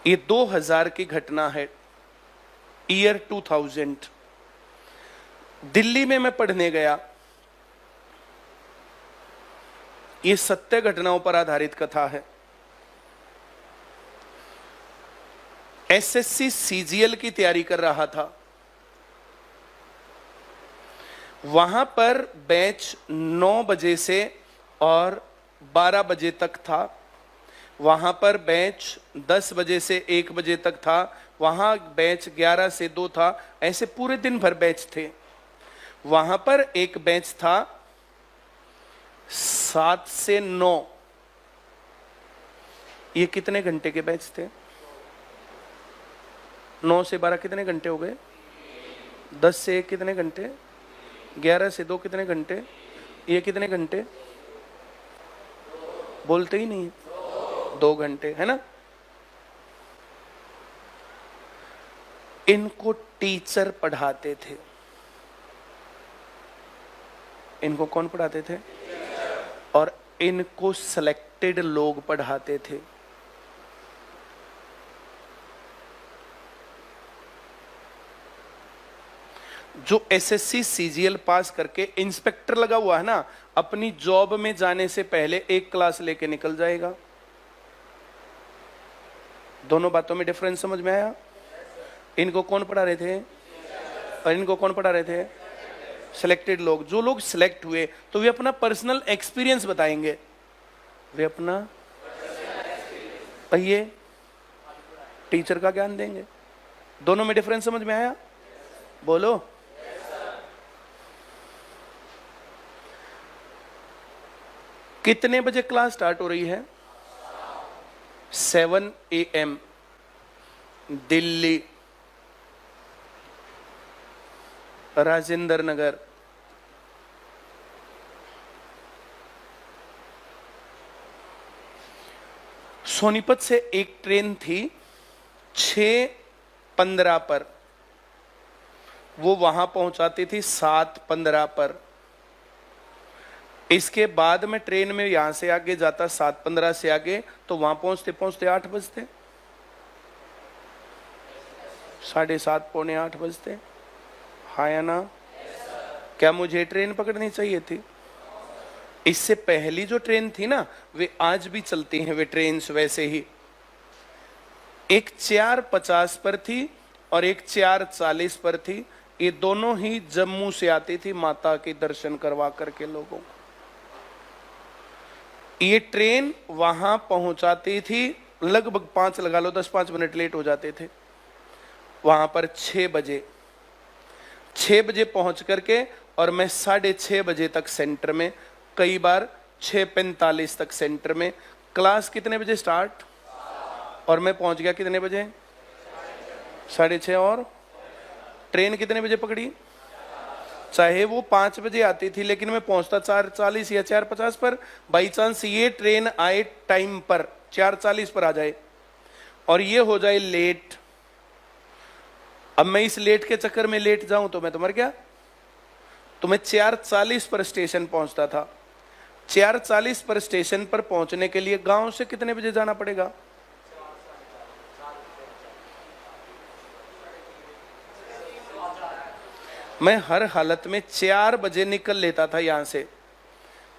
ये 2000 की घटना है, ईयर 2000। दिल्ली में मैं पढ़ने गया। ये सत्य घटनाओं पर आधारित कथा है। एसएससी सीजीएल की तैयारी कर रहा था। वहां पर बैच 9 बजे से और 12 बजे तक था। वहां पर बैच 10 बजे से 1 बजे तक था। वहां बैच 11 से 2 था। ऐसे पूरे दिन भर बैच थे। वहां पर एक बैच था 7 से 9। ये कितने घंटे के बैच थे? 9 से 12 कितने घंटे हो गए? 10 से 1 कितने घंटे? 11 से 2 कितने घंटे? ये कितने घंटे? बोलते ही नहीं, 2 घंटे, है ना? इनको टीचर पढ़ाते थे। इनको कौन पढ़ाते थे? और इनको सिलेक्टेड लोग पढ़ाते थे। जो एसएससी सीजीएल पास करके इंस्पेक्टर लगा हुआ है ना, अपनी जॉब में जाने से पहले एक क्लास लेके निकल जाएगा। दोनों बातों में डिफरेंस समझ में आया? इनको कौन पढ़ा रहे थे और इनको कौन पढ़ा रहे थे? सिलेक्टेड लोग। जो लोग सिलेक्ट हुए तो वे अपना पर्सनल एक्सपीरियंस बताएंगे। वे अपना ये टीचर का ज्ञान देंगे। दोनों में डिफरेंस समझ में आया? बोलो। कितने बजे क्लास स्टार्ट हो रही है? 7 AM दिल्ली, राजेंद्र नगर। सोनीपत से एक ट्रेन थी 6:15 पर। वो वहां पहुंचाती थी 7:15 पर। इसके बाद में ट्रेन में यहां से आगे जाता 7:15 से आगे, तो वहां पहुंचते पहुंचते 8 बजते, 7:30 पौने 8 बजते। हाँ या ना? क्या मुझे ट्रेन पकड़नी चाहिए थी? इससे पहली जो ट्रेन थी ना, वे आज भी चलती हैं, वे ट्रेन्स वैसे ही। एक 4:50 पर थी और एक 4:40 पर थी। ये दोनों ही जम्मू से आती थी माता के दर्शन करवा करके लोगों को। ये ट्रेन वहां पहुंचाती थी लगभग 5 लगा लो, 10-5 मिनट लेट हो जाते थे। वहां पर 6 बजे पहुंच करके, और मैं 6:30 बजे तक सेंटर में, कई बार 6:45 तक सेंटर में। क्लास कितने बजे स्टार्ट? और मैं पहुंच गया कितने बजे? 6:30। और ट्रेन कितने बजे पकड़ी? चाहे वो 5 बजे आती थी, लेकिन मैं पहुंचता 4:40 या 4:50 पर। बाई चांस ये ट्रेन आए टाइम पर, 4:40 पर आ जाए और ये हो जाए लेट। अब मैं इस लेट के चक्कर में लेट जाऊं तो मैं तो मर गया। तो मैं 4:40 पर स्टेशन पहुंचता था। 4:40 पर स्टेशन पर पहुंचने के लिए गांव से कितने बजे जाना पड़ेगा? मैं हर हालत में 4 बजे निकल लेता था यहां से।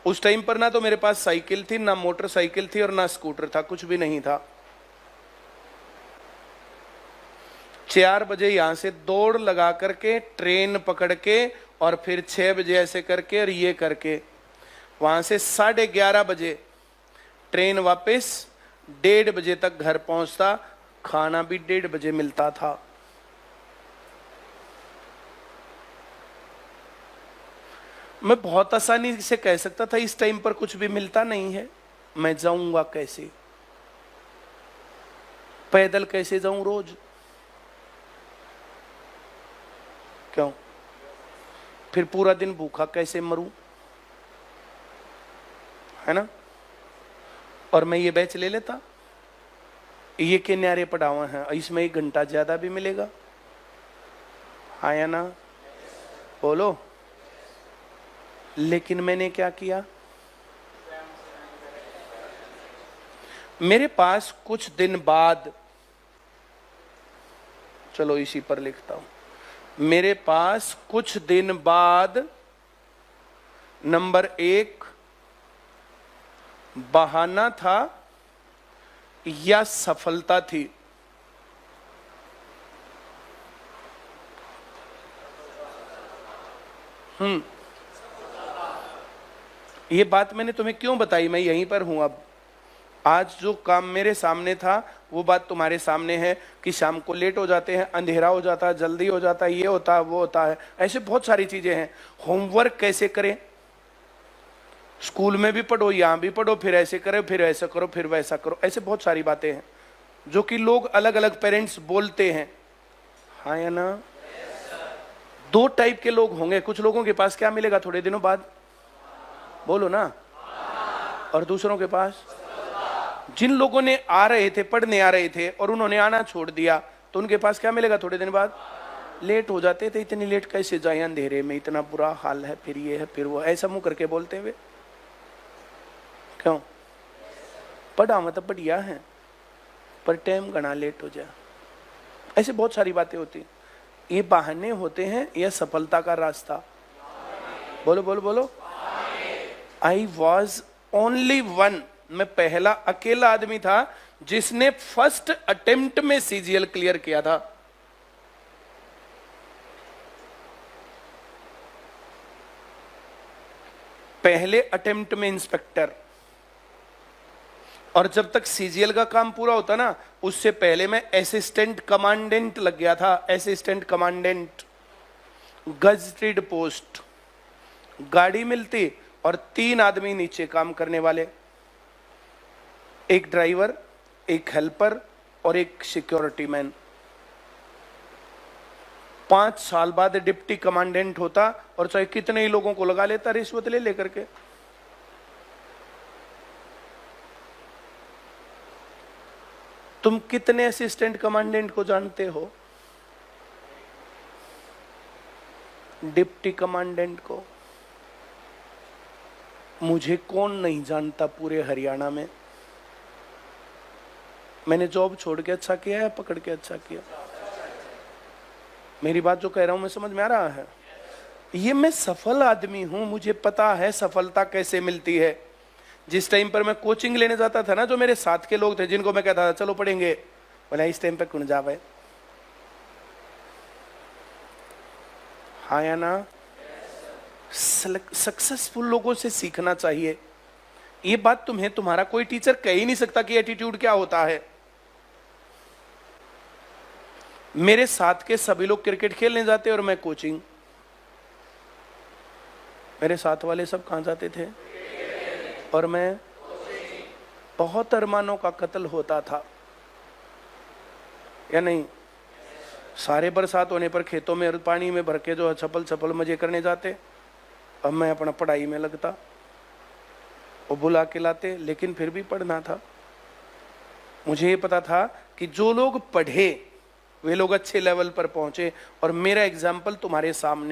उस टाइम पर ना तो मेरे पास साइकिल थी, ना मोटरसाइकिल थी और ना स्कूटर था, कुछ भी नहीं था। 4 बजे यहां से दौड़ लगा करके ट्रेन पकड़ के, और फिर 6 बजे ऐसे करके और ये करके वहां से 11:30 बजे ट्रेन वापस, 1:30 बजे तक घर पहुंचता। खाना भी 1:30 बजे मिलता था। मैं बहुत आसानी से कह सकता था इस टाइम पर कुछ भी मिलता नहीं है, मैं जाऊंगा कैसे? पैदल कैसे जाऊं रोज? क्यों? फिर पूरा दिन भूखा कैसे मरूं? है ना? और मैं ये बैच ले लेता, ये के न्यारे पढ़ावा है, इसमें 1 घंटा ज्यादा भी मिलेगा। हाँ या ना? बोलो। लेकिन मैंने क्या किया? मेरे पास कुछ दिन बाद चलो इसी पर लिखता हूं। मेरे पास कुछ दिन बाद नंबर 1 बहाना था या सफलता थी? ये बात मैंने तुम्हें क्यों बताई? मैं यहीं पर हूं अब। आज जो काम मेरे सामने था वो बात तुम्हारे सामने है कि शाम को लेट हो जाते हैं, अंधेरा हो जाता है, जल्दी हो जाता है, ये होता है, वो होता है, ऐसे बहुत सारी चीजें हैं। होमवर्क कैसे करें? स्कूल में भी पढ़ो, यहां भी पढ़ो, फिर ऐसे करो, फिर ऐसा करो, फिर वैसा करो, ऐसे बहुत सारी बातें हैं जो कि लोग अलग अलग पेरेंट्स बोलते हैं। हाँ या ना? दो टाइप के लोग होंगे। कुछ लोगों के पास क्या मिलेगा थोड़े दिनों बाद? बोलो ना। और दूसरों के पास? जिन लोगों ने आ रहे थे, पढ़ने आ रहे थे और उन्होंने आना छोड़ दिया, तो उनके पास क्या मिलेगा थोड़े दिन बाद? लेट हो जाते थे। इतनी लेट कैसे जाए अंधेरे में, इतना बुरा हाल है, फिर ये है, फिर वो, ऐसा मुंह करके बोलते हुए। क्यों? पढ़ा मतलब बढ़िया है, पर टाइम घना लेट हो जाए, ऐसे बहुत सारी बातें होती। ये बहाने होते हैं या सफलता का रास्ता? बोलो बोलो बोलो। आई वॉज ओनली वन, मैं पहला अकेला आदमी था जिसने फर्स्ट अटेम्प्ट में सीजीएल क्लियर किया था। पहले अटेम्प्ट में इंस्पेक्टर, और जब तक सीजीएल का काम पूरा होता ना, उससे पहले मैं असिस्टेंट कमांडेंट लग गया था। असिस्टेंट कमांडेंट, गजेटेड पोस्ट, गाड़ी मिलती और 3 आदमी नीचे काम करने वाले, एक ड्राइवर, एक हेल्पर और एक सिक्योरिटी मैन। 5 साल बाद डिप्टी कमांडेंट होता और चाहे कितने ही लोगों को लगा लेता रिश्वत ले लेकर के। तुम कितने असिस्टेंट कमांडेंट को जानते हो? डिप्टी कमांडेंट को मुझे कौन नहीं जानता पूरे हरियाणा में। मैंने जॉब छोड़ के अच्छा किया या पकड़ के अच्छा किया? मेरी बात जो कह रहा हूं मैं समझ में आ रहा है? ये मैं सफल आदमी हूं, मुझे पता है सफलता कैसे मिलती है। जिस टाइम पर मैं कोचिंग लेने जाता था ना, जो मेरे साथ के लोग थे जिनको मैं कहता था चलो पढ़ेंगे, बोला इस टाइम पे कौन जावे? हाँ या ना? सक्सेसफुल लोगों से सीखना चाहिए। ये बात तुम्हें तुम्हारा कोई टीचर कह ही नहीं सकता कि एटीट्यूड क्या होता है। मेरे साथ के सभी लोग क्रिकेट खेलने जाते और मैं कोचिंग। मेरे साथ वाले सब कहां जाते थे? और मैं बहुत अरमानों का कत्ल होता था या नहीं? सारे बरसात होने पर खेतों में पानी में भर के जो छपल छपल मजे करने जाते, अब मैं अपना पढ़ाई में लगता। वो बुला के लाते, लेकिन फिर भी पढ़ना था। मुझे ये पता था कि जो लोग पढ़े वे लोग अच्छे लेवल पर पहुंचे, और मेरा एग्जाम्पल तुम्हारे सामने